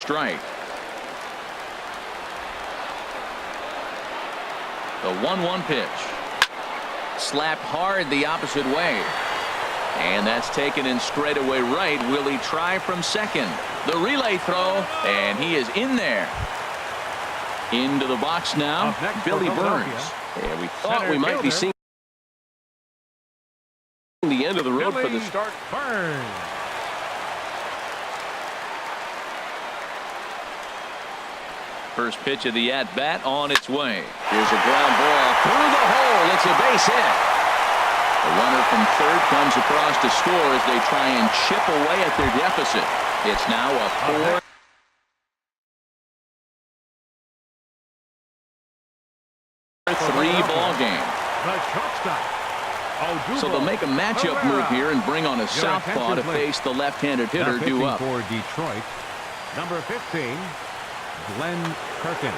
strike. The 1-1 pitch. Slapped hard the opposite way. And that's taken in straightaway right. Will he try from second? The relay throw, and he is in there. Into the box now, Billy Burns. And we thought we might be seeing the end of the road for the start. Burns. First pitch of the at-bat on its way. Here's a ground ball through the hole. It's a base hit. The runner from third comes across to score as they try and chip away at their deficit. It's now a 4-3 ball game. So they'll make a matchup move here and bring on a southpaw to face the left-handed hitter due up. For Detroit, number 15, Glenn Perkins.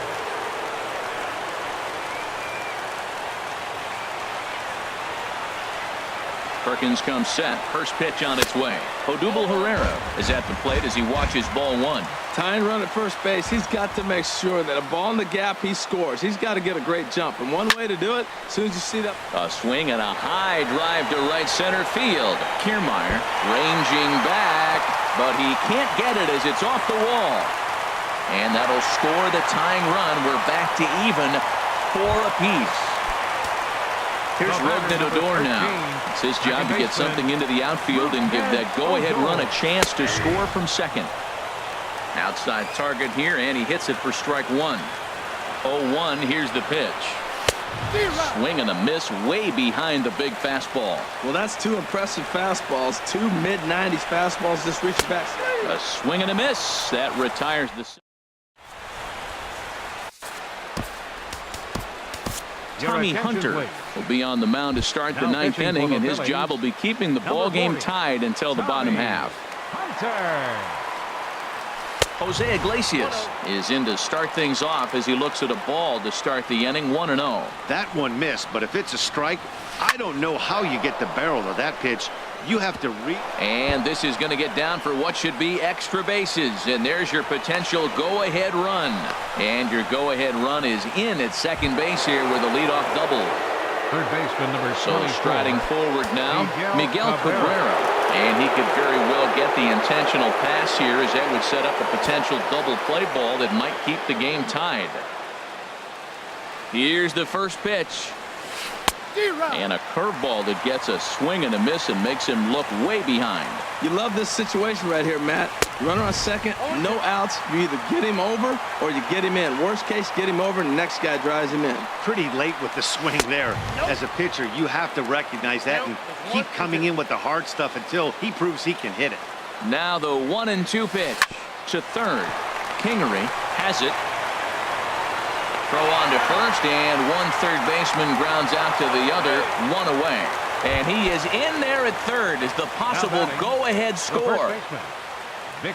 Perkins comes set. First pitch on its way. Odubel Herrera is at the plate as he watches ball one. Tying run at first base. He's got to make sure that a ball in the gap he scores. He's got to get a great jump. And one way to do it, as soon as you see that. A swing and a high drive to right center field. Kiermaier ranging back, but he can't get it as it's off the wall. And that'll score the tying run. We're back to even 4 apiece. Here's Rougned Odor now. It's his job to get something into the outfield and give that go-ahead run a chance to score from second. Outside target here, and he hits it for strike one. 0-1, here's the pitch. Swing and a miss way behind the big fastball. Well, that's two impressive fastballs. Two mid-90s fastballs just reached back. A swing and a miss. That retires the... Tommy Hunter will be on the mound to start the ninth inning, and his job will be keeping the ball game tied until the bottom half. Jose Iglesias is in to start things off as he looks at a ball to start the inning. 1-0. That one missed, but if it's a strike, I don't know how you get the barrel of that pitch. You have to and this is going to get down for what should be extra bases, and there's your potential go-ahead run. And your go-ahead run is in at second base here with a leadoff double. Third baseman number 24. So striding forward now, Miguel Cabrera. And he could very well get the intentional pass here, as that would set up a potential double play ball that might keep the game tied. Here's the first pitch. And a curveball that gets a swing and a miss and makes him look way behind. You love this situation right here, Matt. Runner on second, no outs. You either get him over or you get him in. Worst case, get him over and the next guy drives him in. pretty late with the swing there. As a pitcher, you have to recognize that and keep coming in with the hard stuff until he proves he can hit it. Now the 1-2 pitch to third. Kingery has it. Throw on to first, and one third baseman grounds out to the other, one away. And he is in there at third as the possible go-ahead score.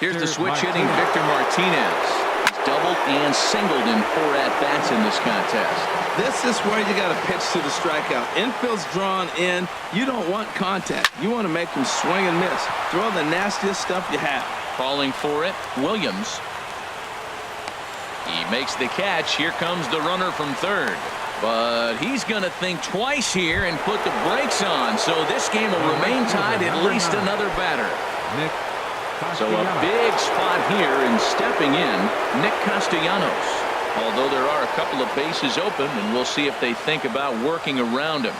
Here's the switch hitting Victor Martinez. He's doubled and singled in 4 at-bats in this contest. This is where you got to pitch to the strikeout. Infield's drawn in. You don't want contact. You want to make them swing and miss. Throw the nastiest stuff you have. Calling for it, Williams. He makes the catch. Here comes the runner from third. But he's going to think twice here and put the brakes on. So this game will remain tied at least another batter. So a big spot here, and stepping in, Nick Castellanos. Although there are a couple of bases open, and we'll see if they think about working around him.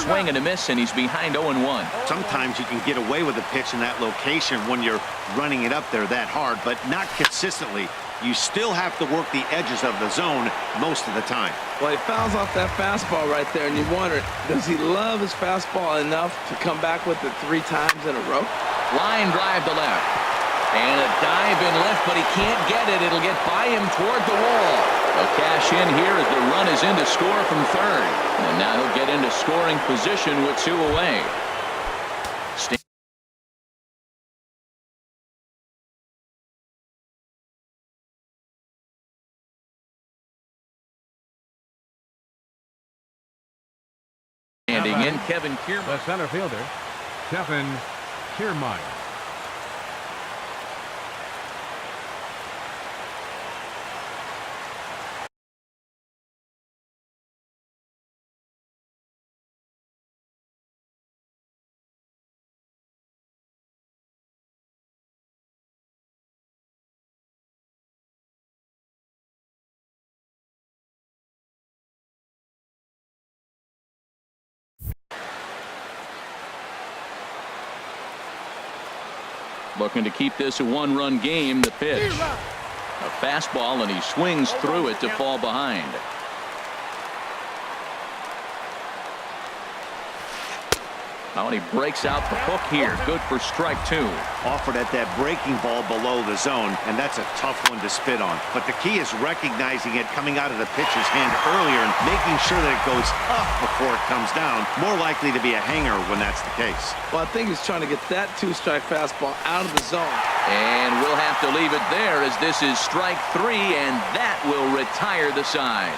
Swing and a miss, and he's behind 0-1. Sometimes you can get away with a pitch in that location when you're running it up there that hard, but not consistently. You still have to work the edges of the zone most of the time. Well, he fouls off that fastball right there, and you wonder, does he love his fastball enough to come back with it 3 times in a row? Line drive to left. And a dive in left, but he can't get it. It'll get by him toward the wall. They'll cash in here as the run is in to score from third. And now he'll get into scoring position with 2 away. Standing in, Kevin Kiermaier. The center fielder, Kevin Kiermaier. Looking to keep this a one-run game. The pitch. A fastball, and he swings through it to fall behind. Oh, and he breaks out the hook here. Good for strike two. Offered at that breaking ball below the zone, and that's a tough one to spit on. But the key is recognizing it coming out of the pitcher's hand earlier and making sure that it goes up before it comes down. More likely to be a hanger when that's the case. Well, I think he's trying to get that two-strike fastball out of the zone. And we'll have to leave it there as this is strike three, and that will retire the side.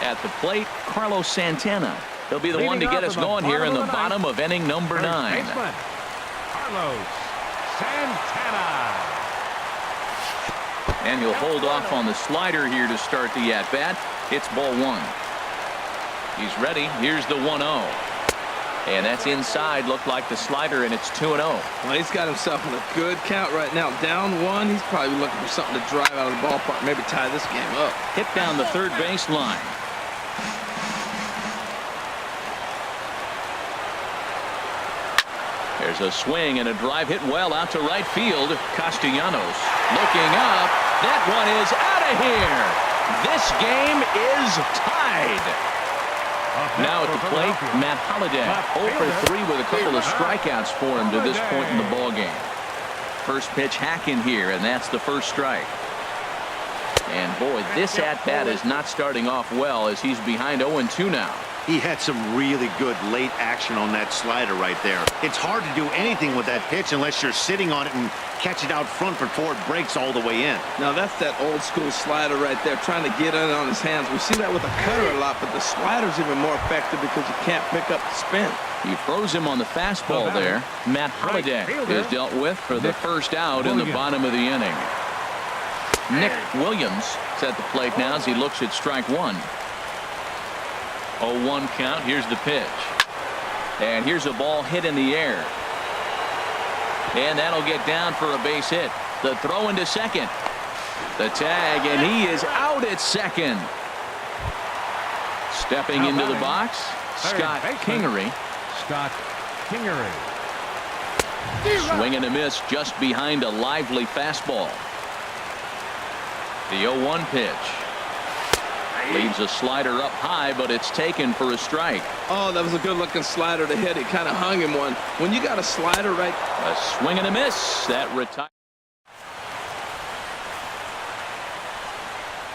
At the plate, Carlos Santana. He'll be the one to get us going here in the bottom of inning number 9. Carlos Santana. And he'll hold off on the slider here to start the at-bat. It's ball 1. He's ready. Here's the 1-0. And that's inside. Looked like the slider, and it's 2-0. Well, he's got himself in a good count right now. Down 1. He's probably looking for something to drive out of the ballpark. Maybe tie this game up. Hit down the third base line. There's a swing and a drive hit well out to right field. Castellanos looking up. That one is out of here. This game is tied. Now at the plate, Matt Holliday. 0 for 3 with a couple of strikeouts for him to this point in the ballgame. First pitch hacking here, and that's the first strike. And boy, this at-bat is not starting off well as he's behind 0-2 now. He had some really good late action on that slider right there. It's hard to do anything with that pitch unless you're sitting on it and catch it out front before it breaks all the way in. Now that's that old school slider right there, trying to get in on his hands. We see that with a cutter a lot, but the slider's even more effective because you can't pick up the spin. He throws him on the fastball there. Matt Holliday is dealt with for the first out in the bottom of the inning. Nick Williams is at the plate now as he looks at strike 1. 0-1 count. Here's the pitch. And here's a ball hit in the air. And that'll get down for a base hit. The throw into second. The tag, and he is out at second. Stepping into the box, Scott Kingery. Scott Kingery. Swing and a miss just behind a lively fastball. The 0-1 pitch. Leaves a slider up high, but it's taken for a strike. Oh, that was a good-looking slider to hit. He kind of hung him one. When you got a slider right... A swing and a miss. That retires.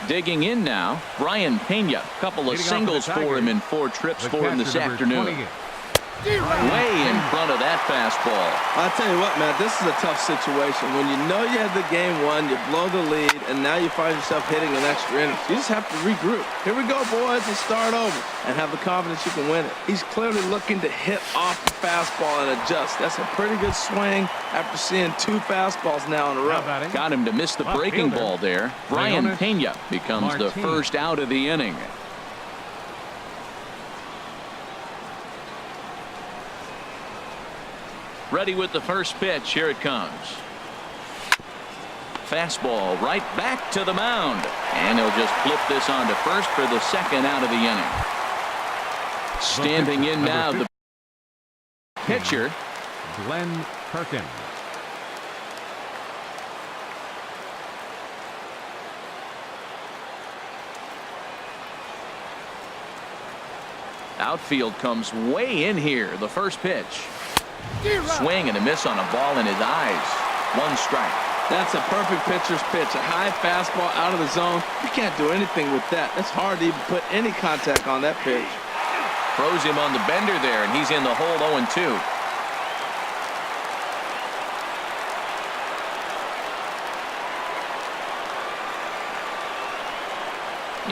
Digging in now, Brian Pena. Couple of singles for him in 4 trips for him this afternoon. Way in front of that fastball. I'll tell you what, man, this is a tough situation. When you know you have the game won, you blow the lead, and now you find yourself hitting an extra inning. You just have to regroup. Here we go, boys, and start over, and have the confidence you can win it. He's clearly looking to hit off the fastball and adjust. That's a pretty good swing after seeing 2 fastballs now in a row. Got him to miss the breaking ball there. Brian Pena becomes the first out of the inning. Ready with the first pitch. Here it comes. Fastball right back to the mound. And he'll just flip this on to first for the second out of the inning. Standing in now, the pitcher, Glenn Perkins. Outfield comes way in here. The first pitch. Swing and a miss on a ball in his eyes. 1 strike. That's a perfect pitcher's pitch. A high fastball out of the zone. You can't do anything with that. It's hard to even put any contact on that pitch. Throws him on the bender there, and he's in the hole 0-2.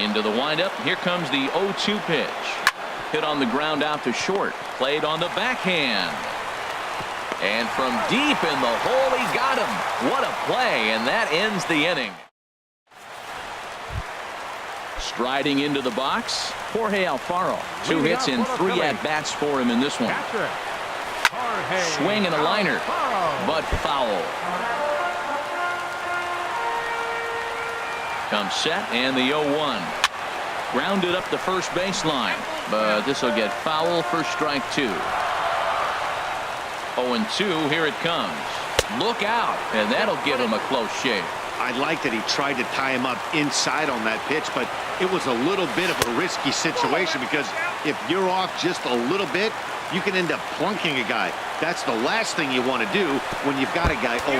Into the windup. Here comes the 0-2 pitch. Hit on the ground out to short. Played on the backhand. And from deep in the hole, he got him. What a play, and that ends the inning. Striding into the box, Jorge Alfaro. 2 hits and 3 at-bats for him in this one. Swing and a liner, but foul. Comes set, and the 0-1. Grounded up the first baseline, but this will get foul for strike 2. 0-2, here it comes. Look out, and that'll give him a close shave. I like that he tried to tie him up inside on that pitch, but it was a little bit of a risky situation because if you're off just a little bit, you can end up plunking a guy. That's the last thing you want to do when you've got a guy 0-2.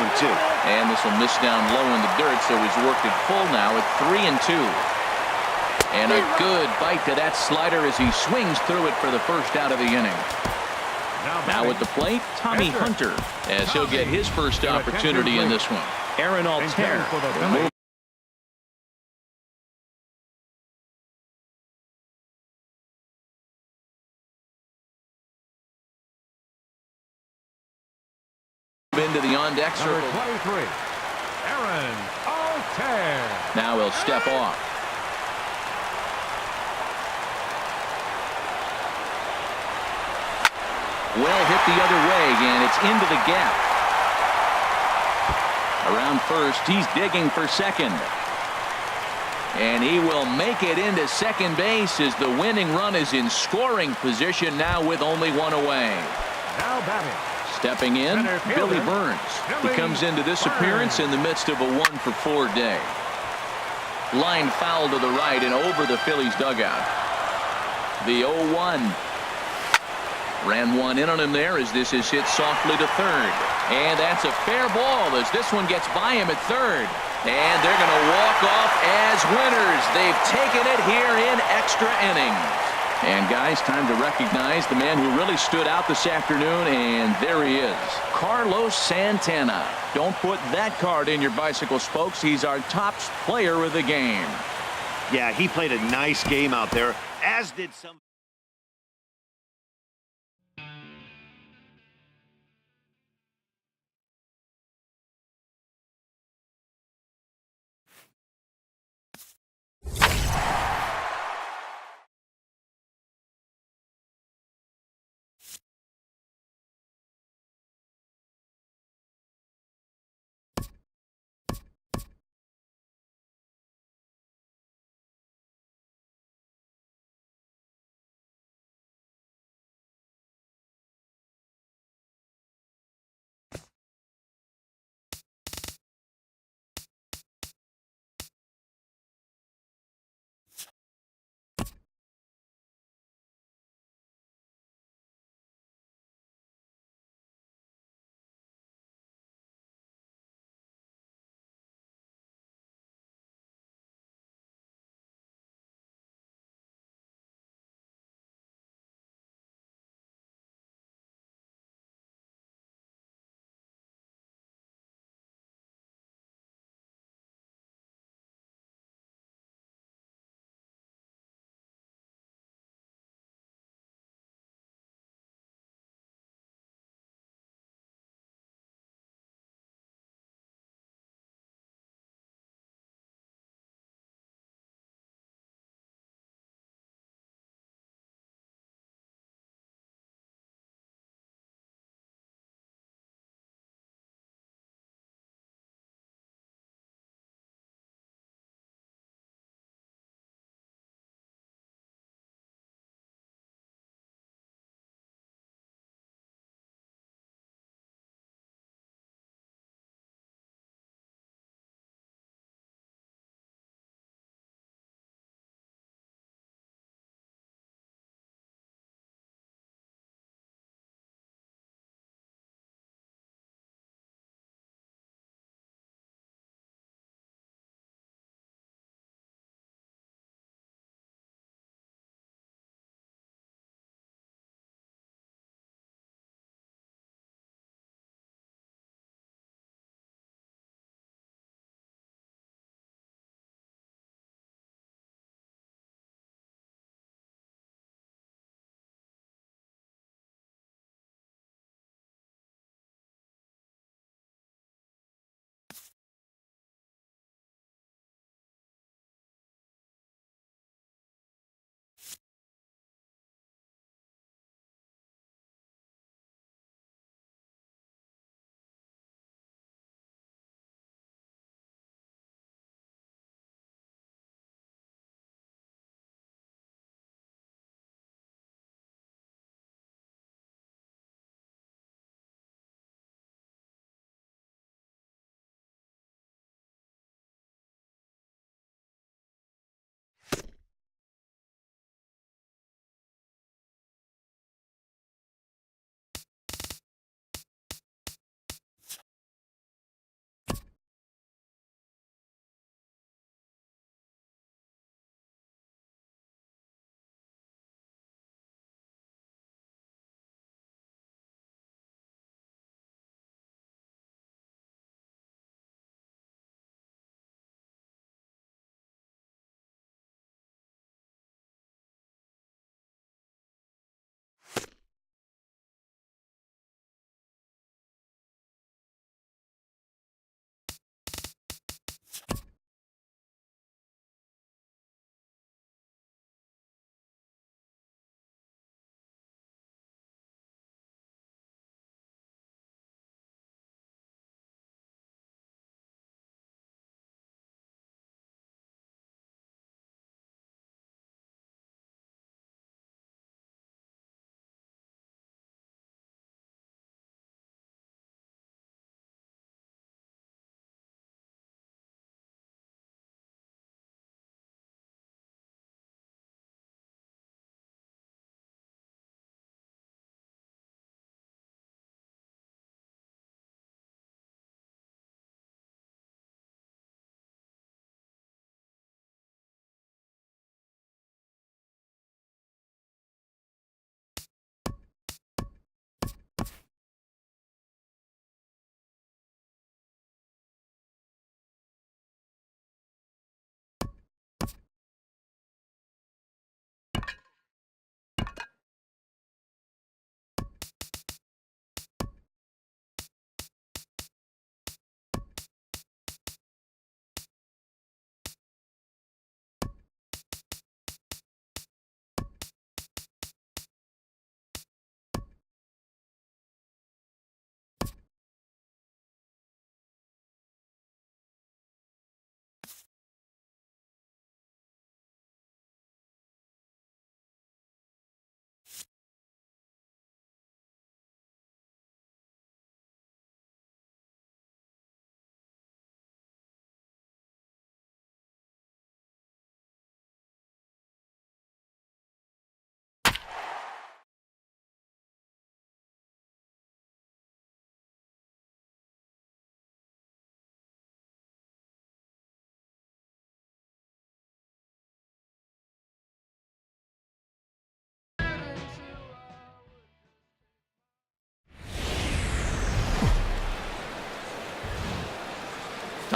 And this will miss down low in the dirt, so he's worked it full now at 3-2. And a good bite to that slider as he swings through it for the first out of the inning. Now at the plate, Tommy Hunter, as he'll get his first opportunity in this one. Aaron Altair will move into the on-deck circle. Number 23, Aaron Altair. Now he'll step off. Well hit the other way, and it's into the gap. Around first, he's digging for second. And he will make it into second base as the winning run is in scoring position now with only 1 away. Now batting. Stepping in, Billy Burns. He comes into this appearance in the midst of a 1-for-4 day. Line foul to the right and over the Phillies dugout. The 0-1. Ran one in on him there as this is hit softly to third. And that's a fair ball as this one gets by him at third. And they're going to walk off as winners. They've taken it here in extra innings. And guys, time to recognize the man who really stood out this afternoon, and there he is, Carlos Santana. Don't put that card in your bicycle spokes. He's our top player of the game. Yeah, he played a nice game out there, as did some.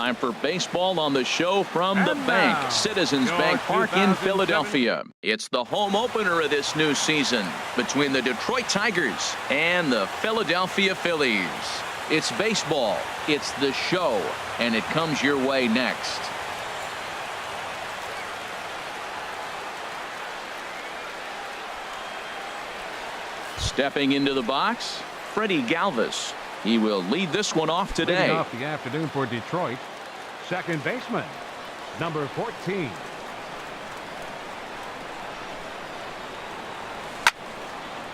Time for baseball on the show from the bank, Citizens Bank Park in Philadelphia. It's the home opener of this new season between the Detroit Tigers and the Philadelphia Phillies. It's baseball, it's the show, and it comes your way next. Stepping into the box, Freddie Galvis. He will lead this one off today. Leading off the afternoon for Detroit, second baseman, number 14.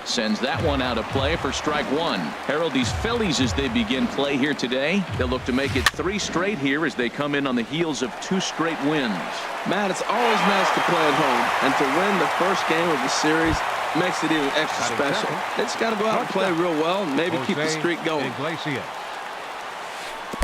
Sends that one out of play for strike one. Herald, these Phillies, as they begin play here today, they'll look to make it 3 straight here as they come in on the heels of 2 straight wins. Matt, it's always nice to play at home, and to win the first game of the series makes it even extra special. They just got to go out and play real well and maybe keep the streak going.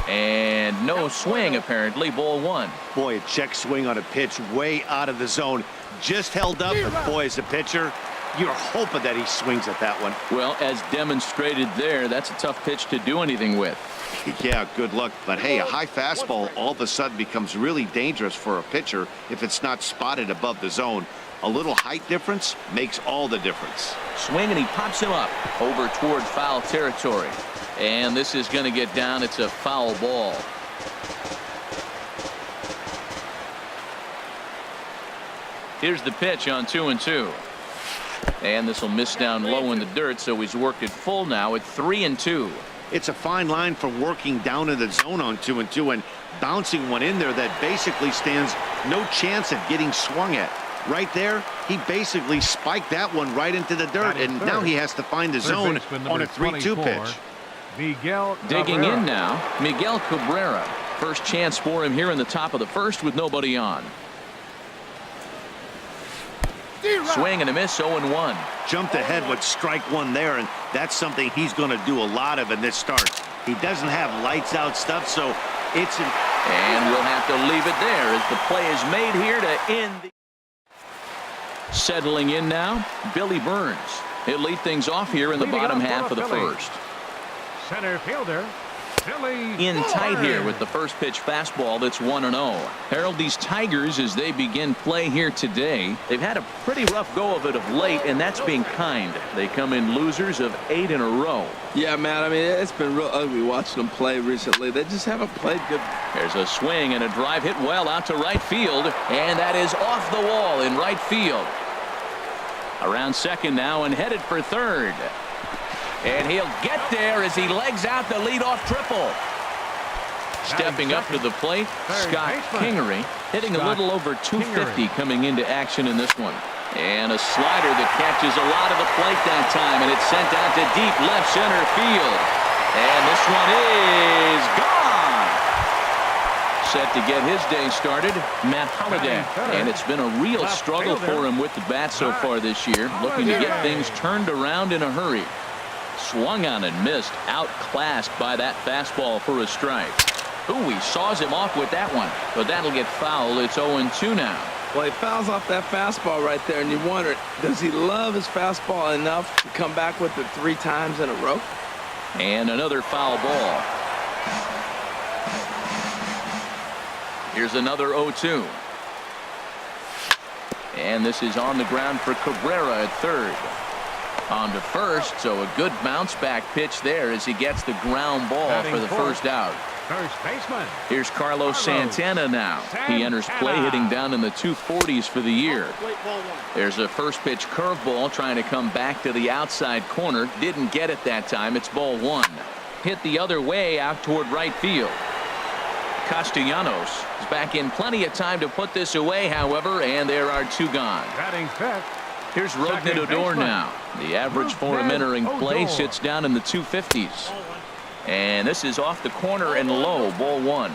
And no swing, apparently. Ball 1. Boy, a check swing on a pitch way out of the zone. Just held up, but boy, as a pitcher, you're hoping that he swings at that one. Well, as demonstrated there, that's a tough pitch to do anything with. Yeah, good luck. But hey, a high fastball all of a sudden becomes really dangerous for a pitcher if it's not spotted above the zone. A little height difference makes all the difference. Swing, and he pops him up over toward foul territory. And this is going to get down. It's a foul ball. Here's the pitch on 2-2. And this will miss down low in the dirt, so he's worked it full now at 3-2. It's a fine line for working down in the zone on 2-2 and bouncing one in there that basically stands no chance at getting swung at. Right there, he basically spiked that one right into the dirt, and now he has to find the zone on a 3-2 pitch. Digging in now, Miguel Cabrera. First chance for him here in the top of the first with nobody on. Swing and a miss, 0-1. Jumped ahead with strike one there, and that's something he's going to do a lot of in this start. He doesn't have lights out stuff, so it's an... And we'll have to leave it there as the play is made here to end the... Settling in now, Billy Burns. He'll lead things off here in the bottom half of the first. Center fielder, Billy In tight Burns. here with the first pitch fastball that's 1-0. Harold, these Tigers, as they begin play here today, they've had a pretty rough go of it of late, and that's being kind. They come in losers of 8 in a row. Yeah, man, I mean, it's been real ugly watching them play recently. They just haven't played good. There's a swing and a drive hit well out to right field, and that is off the wall in right field. Around second now and headed for third. And he'll get there as he legs out the leadoff triple. Stepping up to the plate, Scott Kingery, hitting a little over 250 coming into action in this one. And a slider that catches a lot of the plate that time, and it's sent out to deep left center field. And this one is gone. Set to get his day started, Matt Holliday. And it's been a real struggle for him with the bat so far this year, looking to get things turned around in a hurry. Swung on and missed, outclassed by that fastball for a strike. Ooh, he saws him off with that one, but that'll get foul. It's 0-2 now. Well, he fouls off that fastball right there, and you wonder, does he love his fastball enough to come back with it 3 times in a row? And another foul ball. Here's another 0-2. And this is on the ground for Cabrera at third. On to first, so a good bounce back pitch there as he gets the ground ball for the first out. First baseman. Here's Carlos Santana now. He enters play hitting down in the 240s for the year. There's a first pitch curveball trying to come back to the outside corner. Didn't get it that time. It's ball 1. Hit the other way out toward right field. Castellanos is back in plenty of time to put this away, however, and there are 2 gone. Batting fifth. Here's Rougned Odor now. The average for him entering play sits down in the 250s. And this is off the corner and low, ball 1.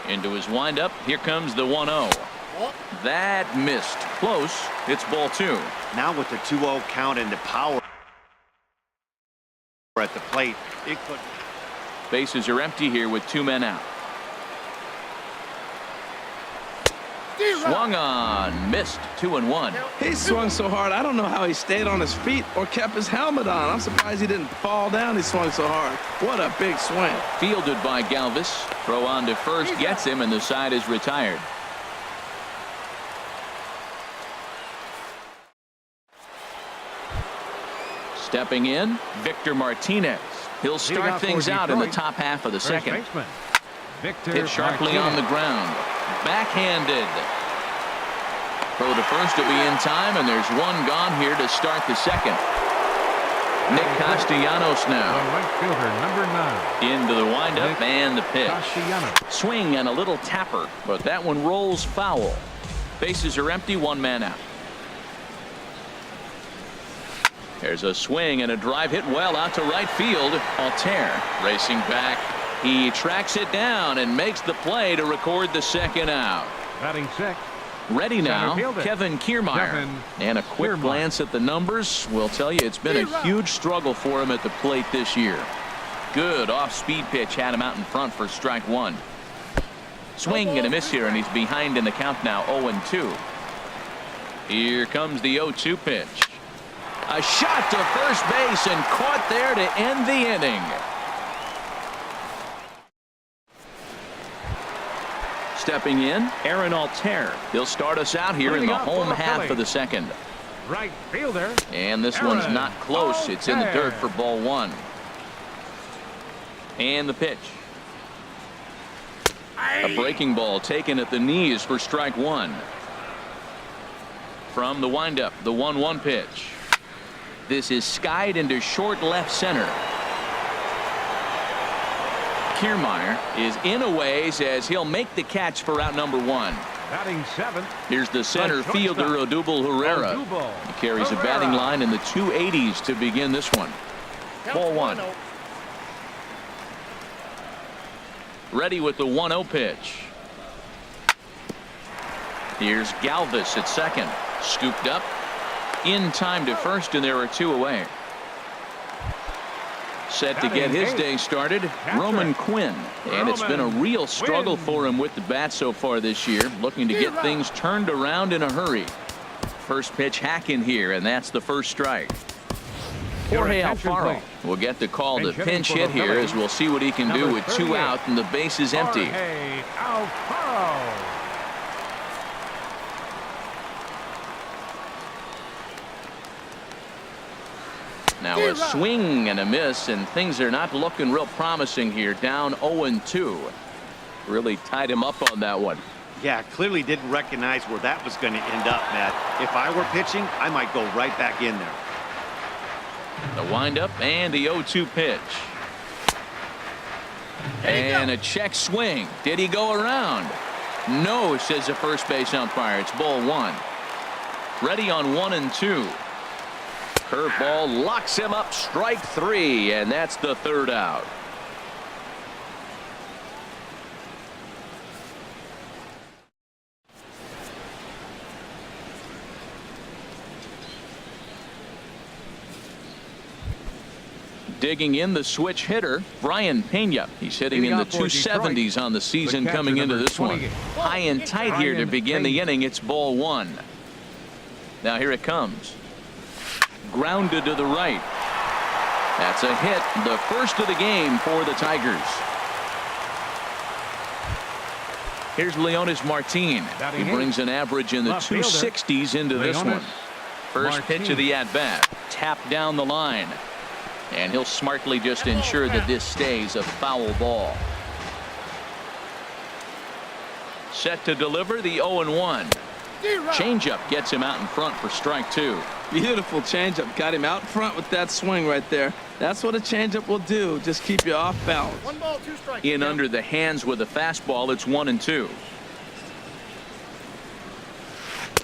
Into his windup, here comes the 1-0. That missed. Close. It's ball 2. Now with the 2-0 count and the power at the plate, it could... Bases are empty here with 2 men out. Swung on, missed, 2-1. He swung so hard, I don't know how he stayed on his feet or kept his helmet on. I'm surprised he didn't fall down. He swung so hard. What a big swing. Fielded by Galvis. Throw on to first gets him, and the side is retired. Stepping in, Victor Martinez. He'll start things out in the top half of the second. Hit sharply on the ground. Backhanded. Throw to first will be in time, and there's one gone here to start the second. Nick Castellanos now. The right fielder, number 9. Into the windup and the pitch. Castellanos. Swing and a little tapper, but that one rolls foul. Bases are empty, one man out. There's a swing and a drive hit well out to right field. Altair racing back. He tracks it down and makes the play to record the second out. Batting 6. Ready now, fielder, Kevin Kiermaier. And a quick glance at the numbers will tell you it's been a huge struggle for him at the plate this year. Good off-speed pitch had him out in front for strike 1. Swing and a miss here, and he's behind in the count now, 0-2. Here comes the 0-2 pitch. A shot to first base and caught there to end the inning. Stepping in, Aaron Altair. He'll start us out here in the home half of the second. Right fielder. And this one's not close. It's in the dirt for ball 1. And the pitch. A breaking ball taken at the knees for strike 1. From the windup, the 1-1 pitch. This is skied into short left center. Kiermaier is in a ways as he'll make the catch for out number 1. Batting 7. Here's the center fielder, Odubel Herrera. He carries a batting line in the 280s to begin this one. Ball 1. Ready with the 1-0 pitch. Here's Galvis at second. Scooped up. In time to first, and there are 2 away. Set to get his day started, Roman Quinn. And it's been a real struggle for him with the bat so far this year, looking to get things turned around in a hurry. First pitch hack in here, and that's the first strike. Jorge Alfaro will get the call to pinch hit here, as we'll see what he can do with 2 out and the base is empty. Jorge Alfaro. Now a swing and a miss, and things are not looking real promising here. Down 0-2. Really tied him up on that one. Yeah, clearly didn't recognize where that was going to end up, Matt. If I were pitching, I might go right back in there. The windup and the 0-2 pitch. And a check swing. Did he go around? No, says the first base umpire. It's ball 1. Ready on 1-2. Curveball locks him up, strike 3, and that's the third out. Digging in the switch hitter, Brian Pena. He's hitting in the 270s on the season coming into this one. High and tight here to begin the inning. It's ball 1. Now here it comes. Grounded to the right. That's a hit, the first of the game for the Tigers. Here's Leonis Martin. He brings an average in the 260s into this one. First pitch of the at-bat. Tapped down the line. And he'll smartly just ensure that this stays a foul ball. Set to deliver the 0-1. Changeup gets him out in front for strike 2. Beautiful changeup. Got him out front with that swing right there. That's what a changeup will do. Just keep you off balance. 1 ball, 2 strikes. In under the hands with a fastball. It's 1-2.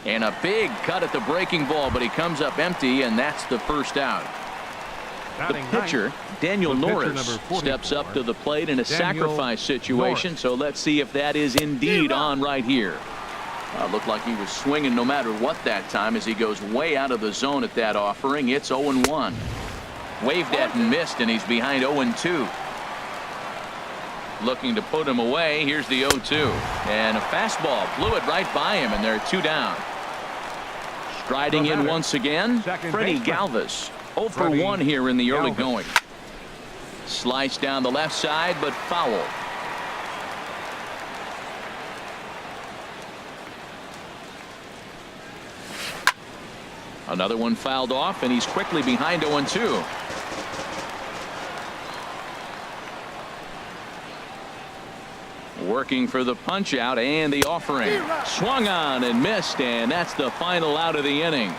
And a big cut at the breaking ball, but he comes up empty, and that's the first out. The pitcher, Daniel Norris, steps up to the plate in a sacrifice situation, so let's see if that is indeed on right here. Looked like he was swinging no matter what that time as he goes way out of the zone at that offering. It's 0-1. Waved at and missed, and he's behind 0-2. looking to put him away. Here's the 0-2. And a fastball blew it right by him, and they're 2 down. Striding in once again, Freddie Galvis. 0 for 1 here in the early going. Sliced down the left side, but foul. Another one fouled off, and he's quickly behind 0-2. Working for the punch out and the offering. Swung on and missed, and that's the final out of the inning.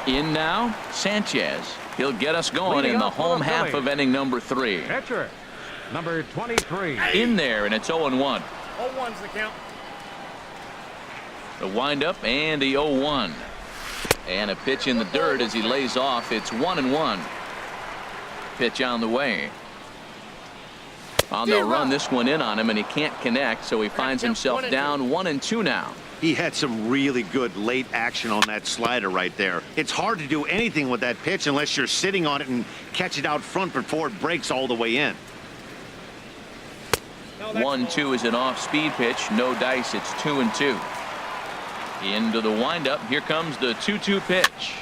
In now, Sanchez. He'll get us going in the home half of inning number 3. Pitcher, number 23. In there, and it's 0-1. 0-1's the count. The windup and the 0-1. And a pitch in the dirt as he lays off. It's 1-1. Pitch on the way. They'll run this one in on him, and he can't connect, so he finds himself down 1-2 now. He had some really good late action on that slider right there. It's hard to do anything with that pitch unless you're sitting on it and catch it out front before it breaks all the way in. 1-2 is an off-speed pitch. No dice. It's 2-2. Into the windup. Here comes the 2-2 pitch.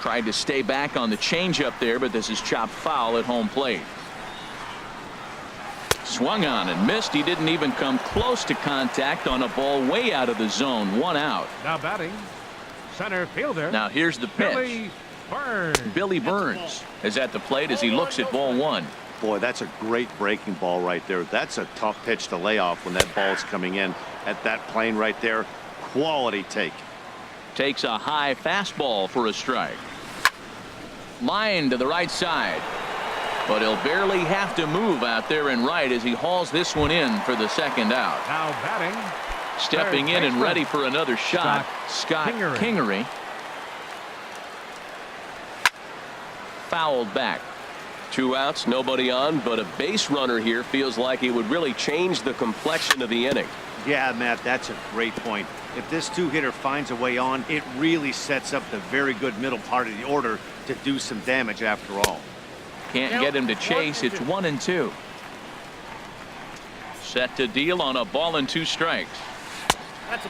Tried to stay back on the changeup there, but this is chopped foul at home plate. Swung on and missed. He didn't even come close to contact on a ball way out of the zone. 1 out. Now batting, center fielder. Now here's the pitch. Billy Burns is at the plate as he looks at ball 1. Boy, that's a great breaking ball right there. That's a tough pitch to lay off when that ball's coming in at that plane right there. Quality take. Takes a high fastball for a strike. Line to the right side. But he'll barely have to move out there and right as he hauls this one in for the second out. Now batting. Stepping in and ready for another shot, Scott Kingery. Fouled back. 2 outs, nobody on, but a base runner here feels like it would really change the complexion of the inning. Yeah, Matt, that's a great point. If this 2-hitter finds a way on, it really sets up the very good middle part of the order to do some damage after all. Can't get him to chase. It's 1-2. Set to deal on a ball and 2 strikes.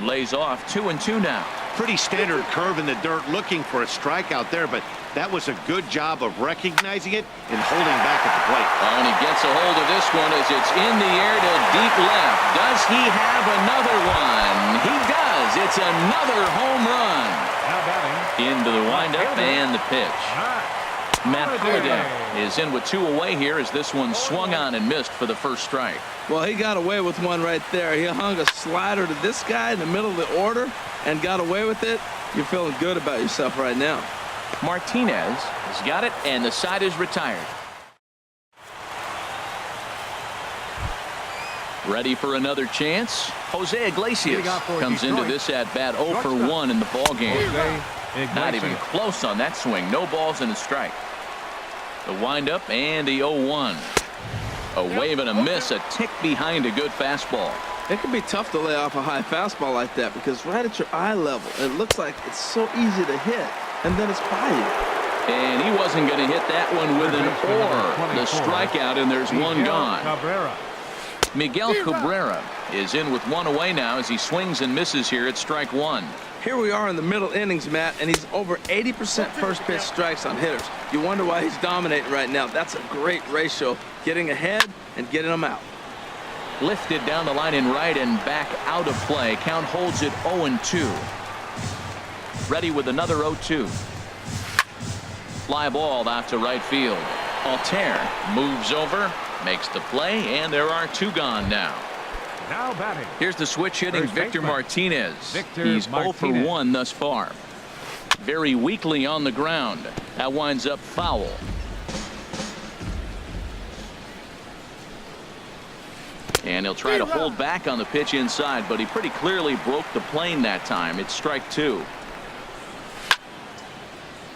Lays off 2-2 now. Pretty standard curve in the dirt, looking for a strikeout there, but that was a good job of recognizing it and holding back at the plate. Oh, and he gets a hold of this one as it's in the air to deep left. Does he have another one? He does. It's another home run. Now batting. Into the windup and the pitch. Matt Holliday is in with 2 away here as this one swung on and missed for the first strike. Well, he got away with one right there. He hung a slider to this guy in the middle of the order and got away with it. You're feeling good about yourself right now. Martinez has got it, and the side is retired. Ready for another chance. Jose Iglesias comes into this at bat 0 for 1 in the ball game. Not even close on that swing. No balls and a strike. The windup and the 0-1. A wave and a miss, a tick behind a good fastball. It can be tough to lay off a high fastball like that because right at your eye level, it looks like it's so easy to hit, and then it's by you. And he wasn't going to hit that one with an or. The strikeout, and there's one gone. Miguel Cabrera is in with 1 away now as he swings and misses here at strike 1. Here we are in the middle innings, Matt, and he's over 80% first pitch strikes on hitters. You wonder why he's dominating right now. That's a great ratio, getting ahead and getting them out. Lifted down the line in right and back out of play. Count holds it 0-2. Ready with another 0-2. Fly ball out to right field. Altair moves over, makes the play, and there are 2 gone now. Now batting. Here's the switch hitting Victor Martinez. He's 0 for 1 thus far. Very weakly on the ground. That winds up foul. And he'll try to hold back on the pitch inside, but he pretty clearly broke the plane that time. It's strike 2.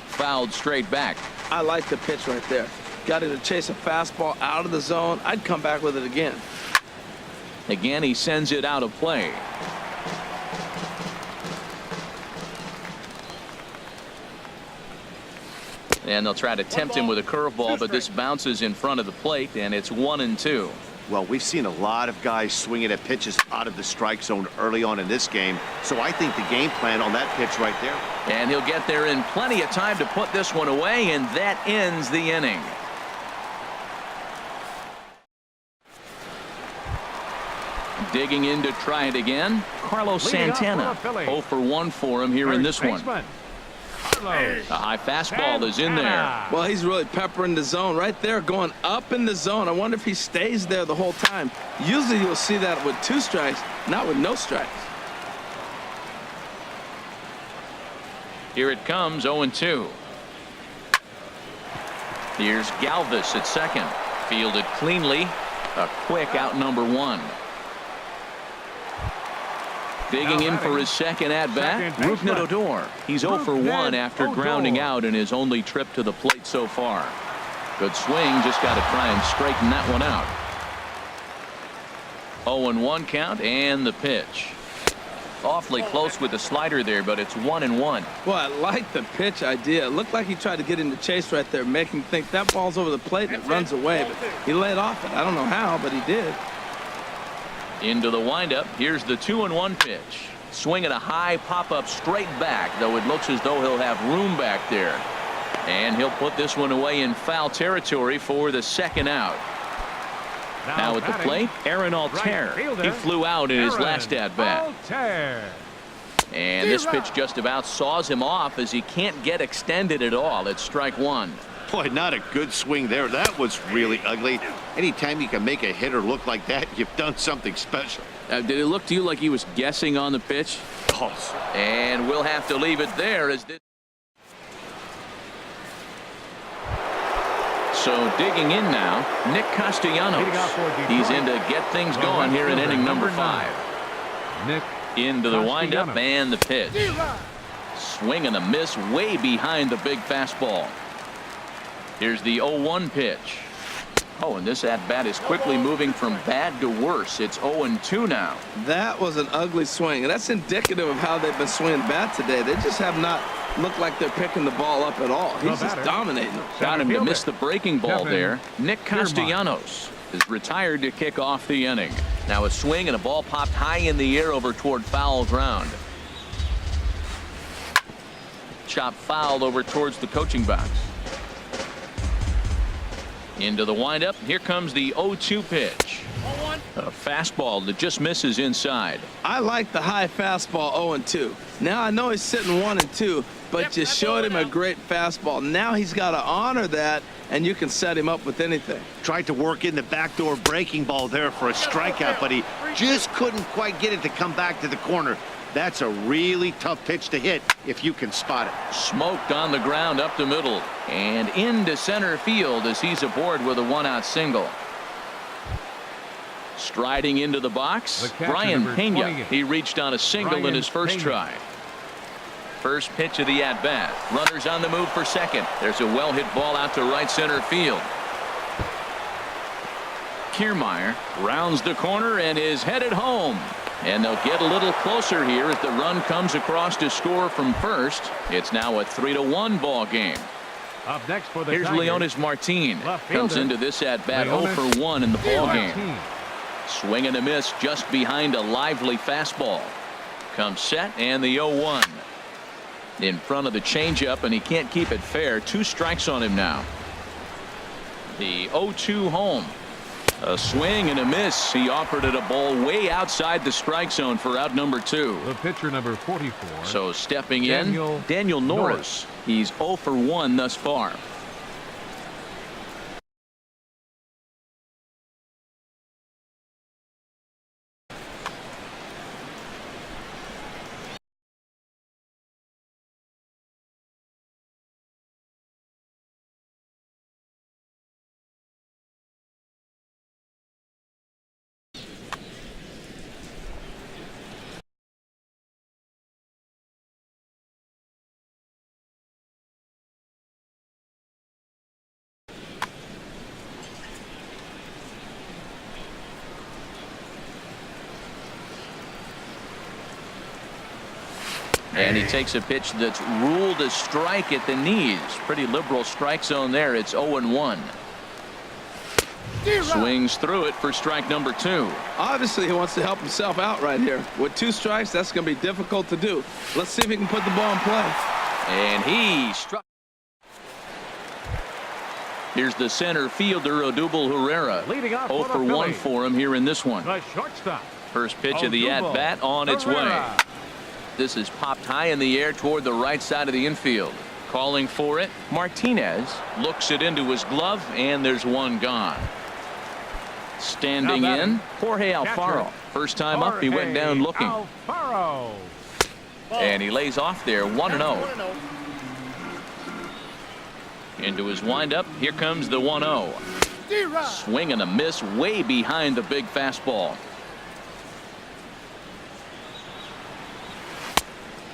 Fouled straight back. I like the pitch right there. Got him to chase a fastball out of the zone. I'd come back with it again. Again, he sends it out of play. And they'll try to tempt him with a curveball, but this bounces in front of the plate, and it's 1-2. Well, we've seen a lot of guys swinging at pitches out of the strike zone early on in this game, so I think the game plan on that pitch right there. And he'll get there in plenty of time to put this one away, and that ends the inning. Digging in to try it again, Carlos Leading Santana. up for the Phillies. 0 for 1 for him here in this one. Baseman, A high fastball is in there. Well, he's really peppering the zone right there, going up in the zone. I wonder if he stays there the whole time. Usually you'll see that with 2 strikes, not with no strikes. Here it comes, 0-2. Here's Galvis at second. Fielded cleanly. A quick out number 1. Digging in for his second at-bat, Rougned Odor. He's 0 for 1 after grounding out in his only trip to the plate so far. Good swing, just got to try and straighten that one out. 0-1 count, and the pitch. Awfully close with the slider there, but it's 1-1. Well, I like the pitch idea. It looked like he tried to get into chase right there, making him think that ball's over the plate and it runs away. But he laid off it. I don't know how, but he did. Into the windup. Here's the 2-1 pitch. Swinging a high pop-up straight back, though it looks as though he'll have room back there. And he'll put this one away in foul territory for the second out. Now at the plate, Aaron Altair. He flew out in his last at-bat. And this pitch just about saws him off as he can't get extended at all. It's strike 1. Boy, not a good swing there. That was really ugly. Anytime you can make a hitter look like that, you've done something special. Did it look to you like he was guessing on the pitch? Oh. And we'll have to leave it there as this. So digging in now, Nick Castellanos. He's in to get things going here in inning number 5. Nick into the windup and the pitch. Swing and a miss way behind the big fastball. Here's the 0-1 pitch. Oh, and this at-bat is quickly moving from bad to worse. It's 0-2 now. That was an ugly swing, and that's indicative of how they've been swinging bat today. They just have not looked like they're picking the ball up at all. He's just dominating them. Got him to miss the breaking ball there. Nick Castellanos is retired to kick off the inning. Now a swing and a ball popped high in the air over toward foul ground. Chop fouled over towards the coaching box. Into the windup. Here comes the 0-2 pitch. A fastball that just misses inside. I like the high fastball 0-2. Now I know he's sitting 1-2, but you showed him a great fastball. Now he's got to honor that, and you can set him up with anything. Tried to work in the backdoor breaking ball there for a strikeout, but he just couldn't quite get it to come back to the corner. That's a really tough pitch to hit if you can spot it. Smoked on the ground up the middle and into center field as he's aboard with a 1-out single. Striding into the box, Brian Pena. He reached on a single in his first try. First pitch of the at-bat. Runners on the move for second. There's a well-hit ball out to right center field. Kiermaier rounds the corner and is headed home. And they'll get a little closer here as the run comes across to score from first. It's now a 3-1 ball game. Up next for the Here's Tigers, Leonis Martin. Comes into this at-bat 0 for 1 in the ball game. Swing and a miss just behind a lively fastball. Comes set and the 0-1. In front of the changeup, and he can't keep it fair. 2 strikes on him now. The 0-2 home. A swing and a miss. He offered it a ball way outside the strike zone for out number 2. The pitcher number 44. So stepping in, Daniel Norris. He's 0 for 1 thus far. And he takes a pitch that's ruled a strike at the knees. Pretty liberal strike zone there. It's 0-1. Swings through it for strike number 2. Obviously, he wants to help himself out right here. With 2 strikes, that's going to be difficult to do. Let's see if he can put the ball in play. And he struck. Here's the center fielder, Odubel Herrera. Leading off 0 for 1 for him here in this one. The shortstop. First pitch of the at-bat on its way. This is popped high in the air toward the right side of the infield. Calling for it, Martinez looks it into his glove, and there's one gone. Standing in, Jorge Alfaro. First time up, he went down looking. Alfaro. And he lays off there, 1-0. Into his windup, here comes the 1-0. Swing and a miss way behind the big fastball.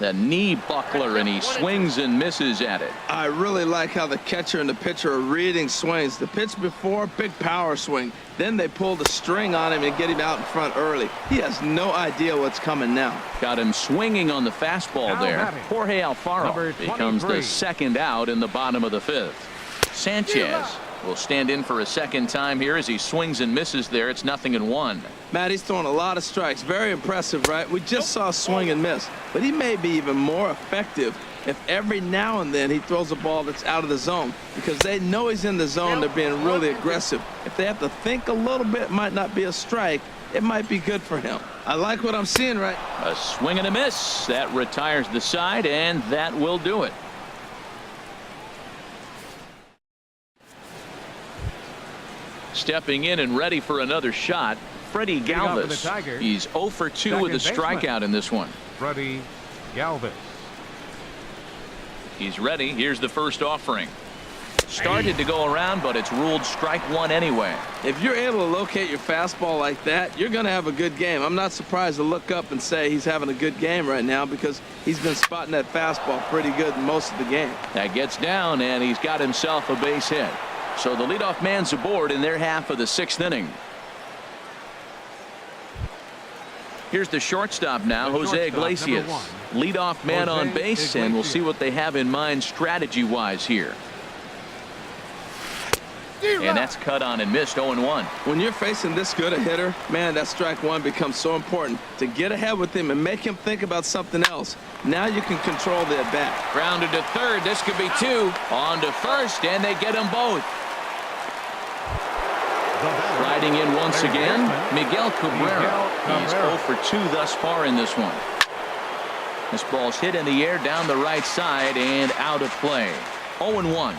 The knee buckler, and he swings and misses at it. I really like how the catcher and the pitcher are reading swings. The pitch before, big power swing. Then they pull the string on him and get him out in front early. He has no idea what's coming now. Got him swinging on the fastball there. Jorge Alfaro becomes the second out in the bottom of the 5th. Sanchez will stand in for a second time here as he swings and misses there. It's 0-1. Matt, he's throwing a lot of strikes. Very impressive, right? We just saw swing and miss. But he may be even more effective if every now and then he throws a ball that's out of the zone, because they know he's in the zone. They're being really aggressive. If they have to think a little bit, it might not be a strike. It might be good for him. I like what I'm seeing right. A swing and a miss. That retires the side, and that will do it. Stepping in and ready for another shot, Freddie Galvis. He's 0 for 2 with a strikeout in this one. Freddie Galvis. He's ready. Here's the first offering. Started to go around, but it's ruled strike 1 anyway. If you're able to locate your fastball like that, you're going to have a good game. I'm not surprised to look up and say he's having a good game right now, because he's been spotting that fastball pretty good most of the game. That gets down, and he's got himself a base hit. So the leadoff man's aboard in their half of the 6th inning. Here's the shortstop now, Jose Iglesias. Leadoff man on base, and we'll see what they have in mind strategy-wise here. And that's cut on and missed, 0-1. When you're facing this good a hitter, man, that strike 1 becomes so important to get ahead with him and make him think about something else. Now you can control the at-bat. Grounded to third. This could be 2. On to first, and they get them both. Riding in once again, Miguel Cabrera. He's 0 for 2 thus far in this one. This ball's hit in the air down the right side and out of play. 0-1.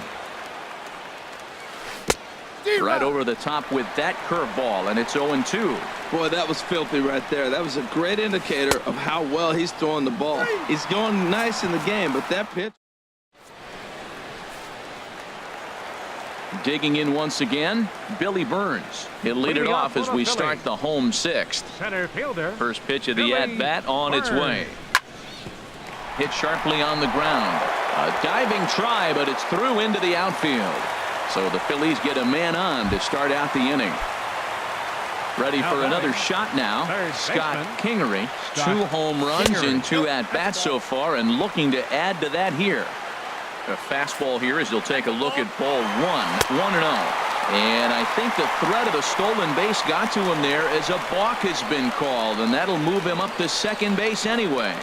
Right over the top with that curveball, and it's 0-2. Boy, that was filthy right there. That was a great indicator of how well he's throwing the ball. He's going nice in the game, but that pitch. Digging in once again, Billy Burns. He'll lead it off as we start the home 6th. Center fielder. First pitch of the at-bat on its way. Hit sharply on the ground. A diving try, but it's through into the outfield. So the Phillies get a man on to start out the inning. Ready for another shot now. Scott Kingery. 2 home runs in 2 at-bats so far, and looking to add to that here. A fastball here as he'll take a look at ball 1. 1-0. And I think the threat of the stolen base got to him there as a balk has been called, and that'll move him up to second base anyway.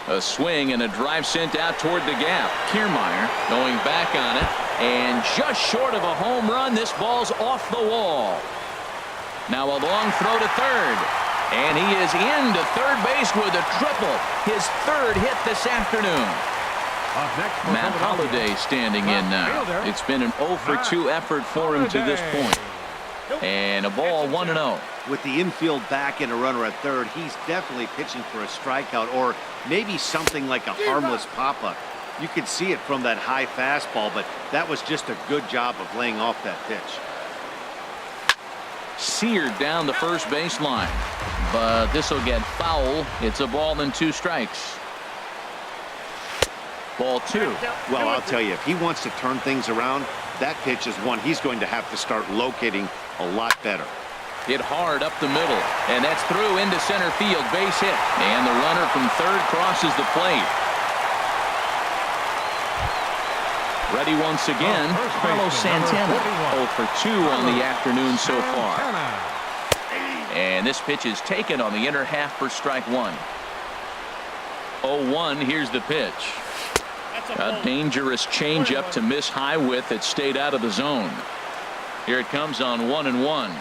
A swing and a drive sent out toward the gap. Kiermaier going back on it, and just short of a home run. This ball's off the wall. Now a long throw to third, and he is into third base with a triple. His 3rd hit this afternoon. Matt Holliday standing in now. It's been an 0 for 2 effort for him to this point. And a ball, 1-0. With the infield back and a runner at third, he's definitely pitching for a strikeout, or maybe something like a harmless pop-up. You could see it from that high fastball, but that was just a good job of laying off that pitch. Seared down the first baseline, but this will get foul. It's a ball and 2 strikes. Ball 2. Well, I'll tell you, if he wants to turn things around, that pitch is one he's going to have to start locating a lot better. Hit hard up the middle, and that's through into center field. Base hit, and the runner from third crosses the plate. Ready once again, Carlos Santana. 0 for 2 on the afternoon so far. And this pitch is taken on the inner half for strike one. 0-1, here's the pitch. A dangerous changeup to miss high with. It stayed out of the zone. Here it comes on 1-1.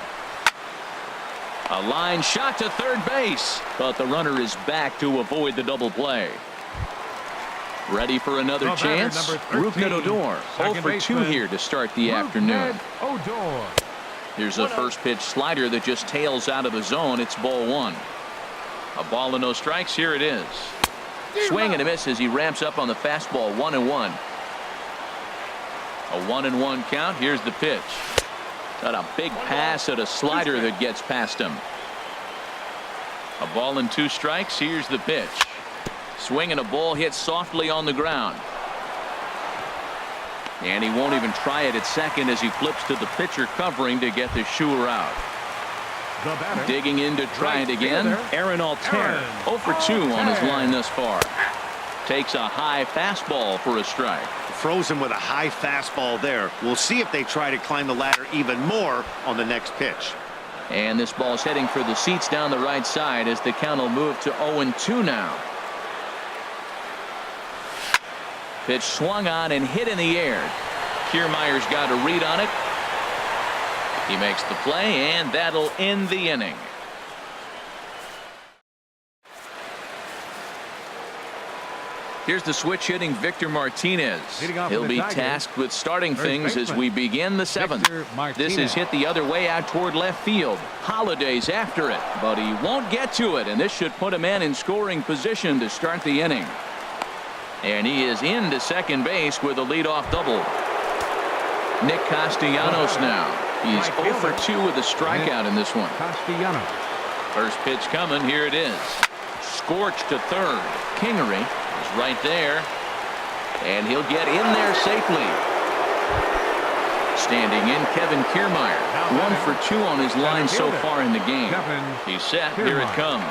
A line shot to third base, but the runner is back to avoid the double play. Ready for another chance? Rougned Odor, 0 for 2 here to start the afternoon. Here's a first pitch slider that just tails out of the zone. It's ball one. A ball and no strikes. Here it is. Swing and a miss as he ramps up on the fastball. 1-1. A 1-1 count. Here's the pitch. Got a big pass at a slider that gets past him. A ball and 2 strikes. Here's the pitch. Swing and a ball hit softly on the ground. And he won't even try it at second as he flips to the pitcher covering to get the shooter out. Digging in to try it again. Aaron Altair, 0 for 2 on his line thus far. Takes a high fastball for a strike. Throws him with a high fastball there. We'll see if they try to climb the ladder even more on the next pitch. And this ball's heading for the seats down the right side as the count will move to 0-2 now. Pitch swung on and hit in the air. Kiermaier's got a read on it. He makes the play, and that'll end the inning. Here's the switch hitting Victor Martinez. He'll be tasked with starting things as we begin the 7th. This is hit the other way out toward left field. Holiday's after it, but he won't get to it, and this should put a man in scoring position to start the inning. And he is into second base with a leadoff double. Nick Castellanos now. He's 0 for 2 with a strikeout in this one. First pitch coming. Here it is. Scorched to third. Kingery is right there. And he'll get in there safely. Standing in, Kevin Kiermaier. 1 for 2 on his line so far in the game. He's set. Here it comes.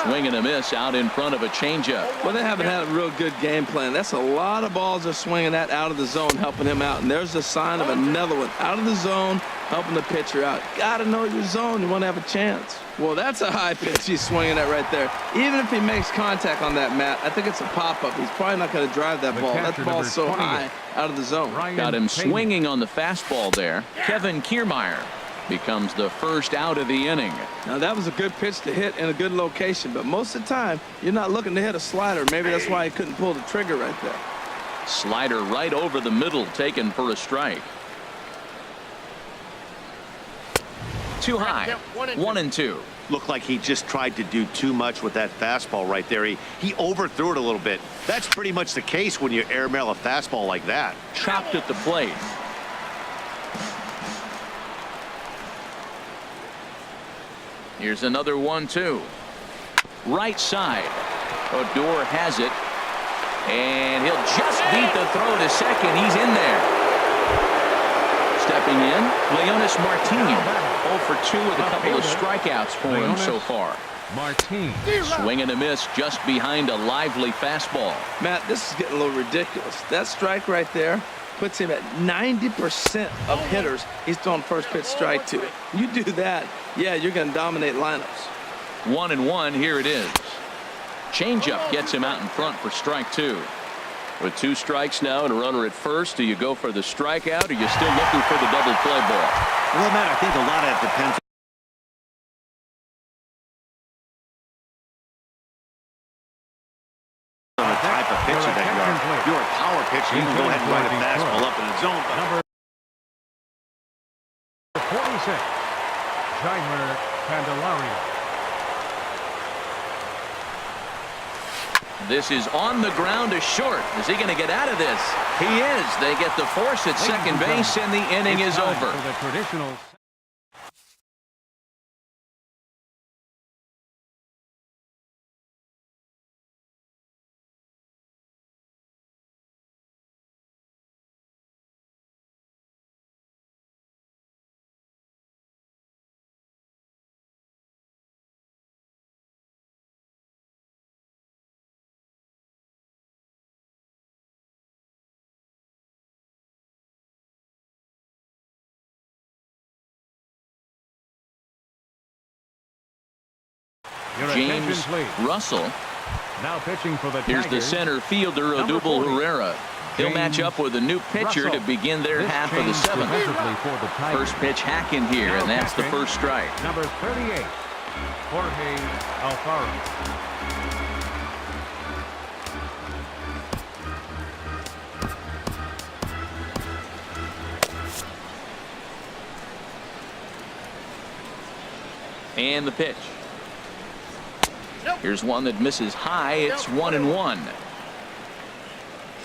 Swing and a miss out in front of a changeup. Well, they haven't had a real good game plan. That's a lot of balls they're swinging at out of the zone, helping him out. And there's a sign of another one out of the zone, helping the pitcher out. Got to know your zone. You want to have a chance. Well, that's a high pitch he's swinging at right there. Even if he makes contact on that, Matt, I think it's a pop-up. He's probably not going to drive that ball. That ball's so high out of the zone. Got him swinging on the fastball there. Kevin Kiermaier becomes the first out of the inning. Now, that was a good pitch to hit in a good location, but most of the time, you're not looking to hit a slider. Maybe that's why he couldn't pull the trigger right there. Slider right over the middle, taken for a strike. Too high. 1-2. Looked like he just tried to do too much with that fastball right there. He overthrew it a little bit. That's pretty much the case when you airmail a fastball like that. Chopped at the plate. Here's another 1-2. Right side. Odor has it. And he'll just beat the throw to second. He's in there. Stepping in, Leonys Martin. 0 for 2 with a couple of strikeouts for him so far. Martin. Swing and a miss just behind a lively fastball. Matt, this is getting a little ridiculous. That strike right there puts him at 90% of hitters he's throwing first pitch strike to. You do that, yeah, you're going to dominate lineups. 1-1, here it is. Changeup gets him out in front for strike 2. With 2 strikes now and a runner at first, do you go for the strikeout, or are you still looking for the double play ball? Well, Matt, I think a lot of it depends on the type of pitcher that you are. If you're a power pitcher, you can go ahead and run a fastball up in the zone. But Number 46, Jeimer Candelario. This is on the ground to short. Is he going to get out of this? He is. They get the force at second base, and the inning is over. For the traditional Your attention, James please. Russell. Now pitching for the Here's the Tigers, center fielder, number Odubel 40, Herrera. He'll match up with a new pitcher Russell. to begin their This half of the change seventh. defensively for the Tigers. First pitch hacking here, Now and that's the catching, first strike. Number 38, Jorge Alfaro. And the pitch. Here's one that misses high. It's 1-1.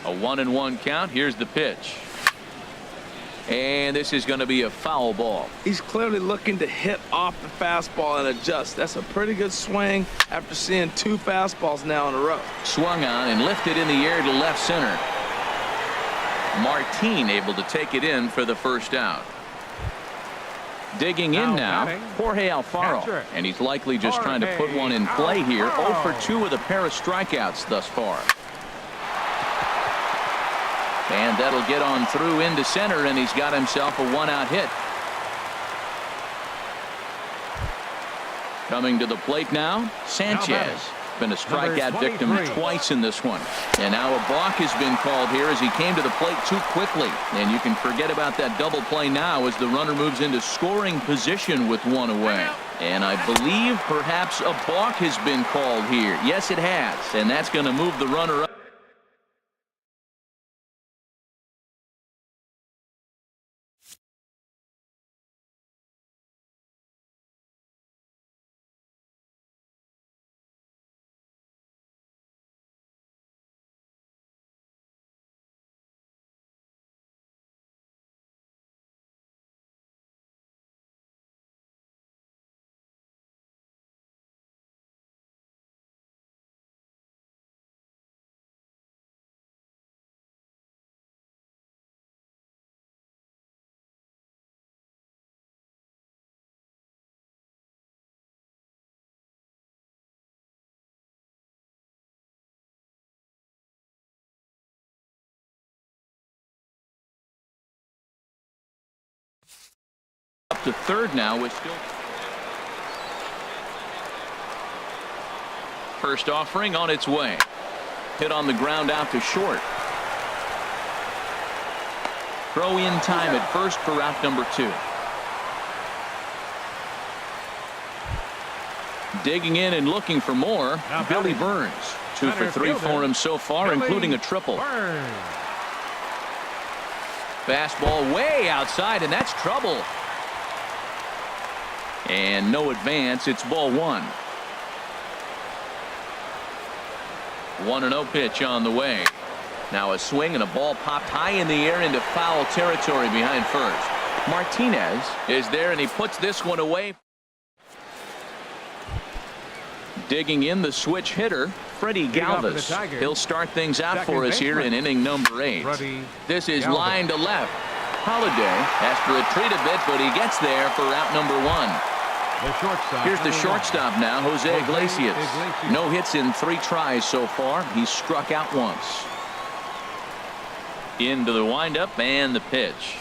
A 1-1 count. Here's the pitch. And this is going to be a foul ball. He's clearly looking to hit off the fastball and adjust. That's a pretty good swing after seeing 2 fastballs now in a row. Swung on and lifted in the air to left center. Martin able to take it in for the first out. Digging in now, Jorge Alfaro. Catcher. And he's likely just trying to put one in play here. 0 for 2 with a pair of strikeouts thus far. And that'll get on through into center, and he's got himself a 1-out hit. Coming to the plate now, Sanchez. Been a strikeout victim twice in this one. And now a balk has been called here as he came to the plate too quickly. And you can forget about that double play now as the runner moves into scoring position with 1 away. And I believe perhaps a balk has been called here. Yes, it has. And that's going to move the runner up. Up to third now with still. First offering on its way. Hit on the ground out to short. Throw in time at first for out number 2. Digging in and looking for more. Now Billy batting. Burns. 2 for 3 Center for him so far, Billy including a triple. Burns. Fastball way outside, and that's trouble. And no advance. It's ball 1. 1-0 pitch on the way. Now a swing and a ball popped high in the air into foul territory behind first. Martinez is there, and he puts this one away. Digging in the switch hitter, Freddie Galvis. He'll start things out for us here in inning number 8. This is line to left. Holiday has to retreat a bit, but he gets there for out number 1. The shortstop. Here's the shortstop now, Jose Iglesias. No hits in 3 tries so far. He's struck out once. Into the windup and the pitch.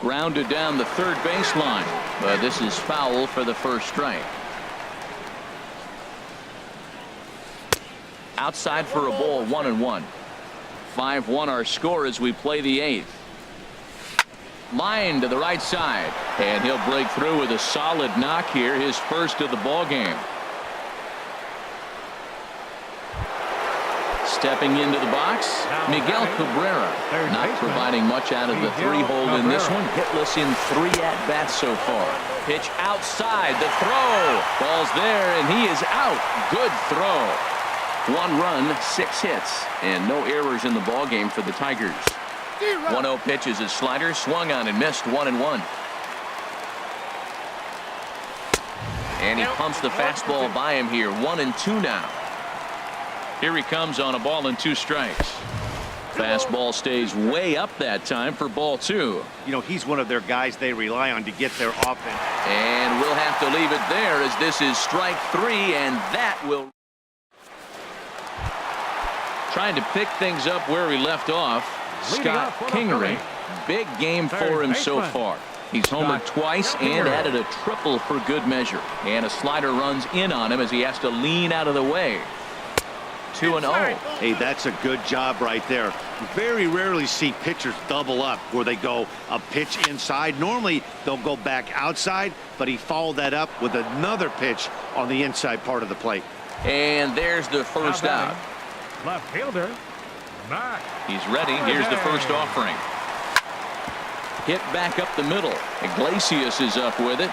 Grounded down the third baseline, but this is foul for the first strike. Outside for a ball, 1-1. 5-1 our score as we play the 8th. Line to the right side, and he'll break through with a solid knock here, his first of the ball game. Stepping into the box, Miguel Cabrera, not providing much out of the 3-hole in this one. Hitless in 3 at-bats so far. Pitch outside, the throw. Ball's there, and he is out. Good throw. 1 run, 6 hits, and no errors in the ball game for the Tigers. 1-0 pitch is a slider, swung on and missed. 1-1. And he pumps the fastball by him here. 1-2 now. Here he comes on a ball and 2 strikes. Fastball stays way up that time for ball 2. You know, he's one of their guys they rely on to get their offense. And we'll have to leave it there as this is strike 3, and that will. Trying to pick things up where we left off. Scott Kingery, big game for him so far. He's homered twice and added a triple for good measure. And a slider runs in on him as he has to lean out of the way. 2-0. Hey, that's a good job right there. Very rarely see pitchers double up where they go a pitch inside. Normally they'll go back outside, but he followed that up with another pitch on the inside part of the plate. And there's the first out. Left fielder, Matt. He's ready. Here's the first offering. Hit back up the middle. Iglesias is up with it.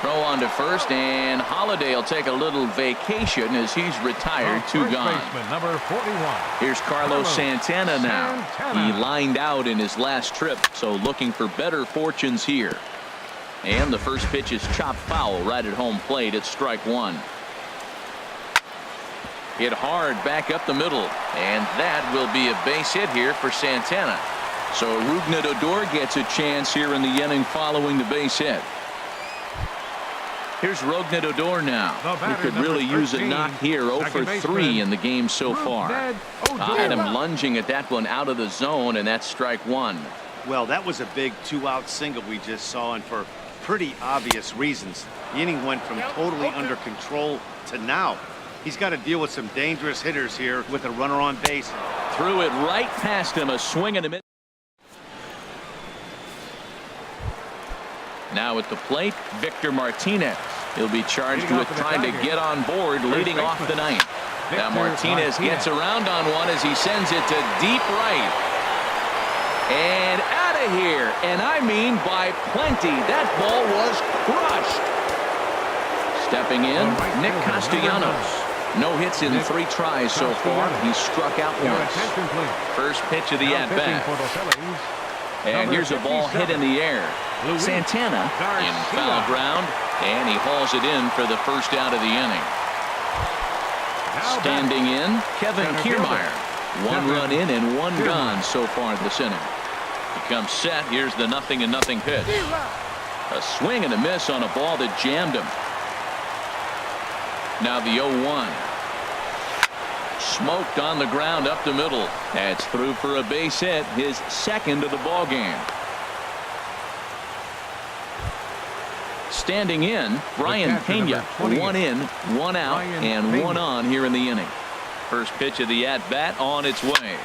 Throw on to first, and Holiday will take a little vacation as he's retired. Two gone. Number 41. Here's Carlos Santana now. He lined out in his last trip, so looking for better fortunes here. And the first pitch is chopped foul right at home plate. It's strike one. Hit hard back up the middle, and that will be a base hit here for Santana. So Rougned Odor gets a chance here in the inning following the base hit. Here's Rougned Odor now, who could really use a knock here. 0 for 3 in the game so far. I had him lunging at that one out of the zone, and that's strike one. Well, that was a big 2-out single we just saw, and for pretty obvious reasons. The inning went from totally under control to now. He's got to deal with some dangerous hitters here with a runner on base. Threw it right past him. A swing and a miss. Now at the plate, Victor Martinez. He'll be charged with trying to get on board leading off the ninth. Now Martinez gets around on one as he sends it to deep right. And out of here. And I mean by plenty. That ball was crushed. Stepping in, Nick Castellanos. No hits in 3 tries so far. He struck out once. First pitch of the at-bat. And here's a ball hit in the air. Santana in foul ground, and he hauls it in for the first out of the inning. Standing in, Kevin Kiermaier. 1 run in and 1 gone so far this inning. He comes set. Here's the 0-0 pitch. A swing and a miss on a ball that jammed him. Now the 0-1. Smoked on the ground up the middle. That's through for a base hit, his second of the ball game. Standing in, Brian Pena. 1 in, 1 out, and 1 on here in the inning. First pitch of the at-bat on its way.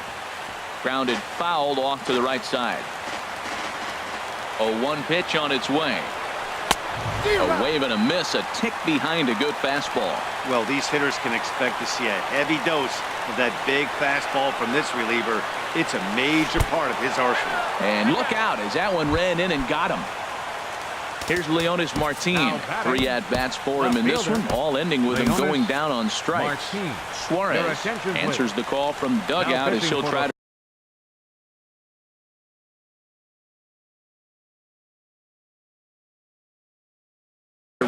Grounded fouled off to the right side. 0-1 pitch on its way. A wave and a miss, a tick behind a good fastball. Well, these hitters can expect to see a heavy dose of that big fastball from this reliever. It's a major part of his arsenal. And look out as that one ran in and got him. Here's Leonis Martin. 3 at-bats for him in this one, all ending with him going down on strikes. Suarez answers the call from the dugout as he'll try to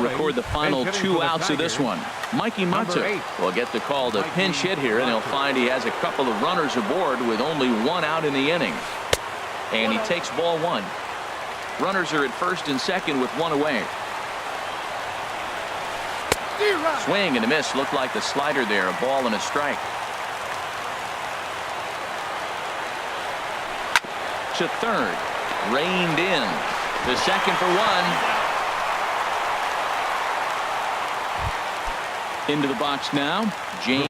record the final 2 outs of this one. Mikey Mutsu will get the call to pinch hit here, and he'll find he has a couple of runners aboard with only 1 out in the inning. And he takes ball 1. Runners are at first and second with 1 away. Swing and a miss. Looked like the slider there. A ball and a strike. To third. Reined in. To second for 1. Into the box now. James.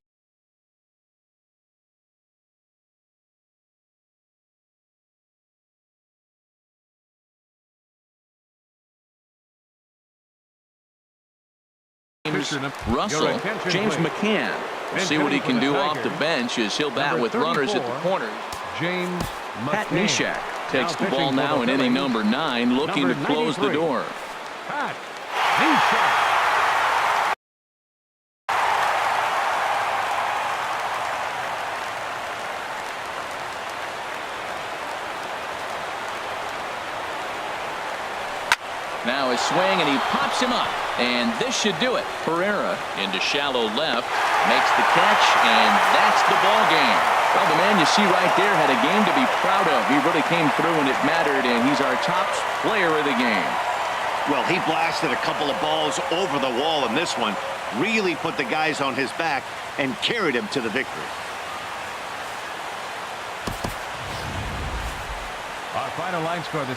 Russell, James McCann. We'll see what he can do off the bench as he'll bat with runners at the corners. James Pat Neshek takes the ball now in inning number 9, looking to close the door. Pat Neshek. Now his swing, and he pops him up. And this should do it. Pereira into shallow left, makes the catch, and that's the ball game. Well, the man you see right there had a game to be proud of. He really came through when it mattered, and he's our top player of the game. Well, he blasted a couple of balls over the wall in this one. Really put the guys on his back and carried him to the victory. Our final line score this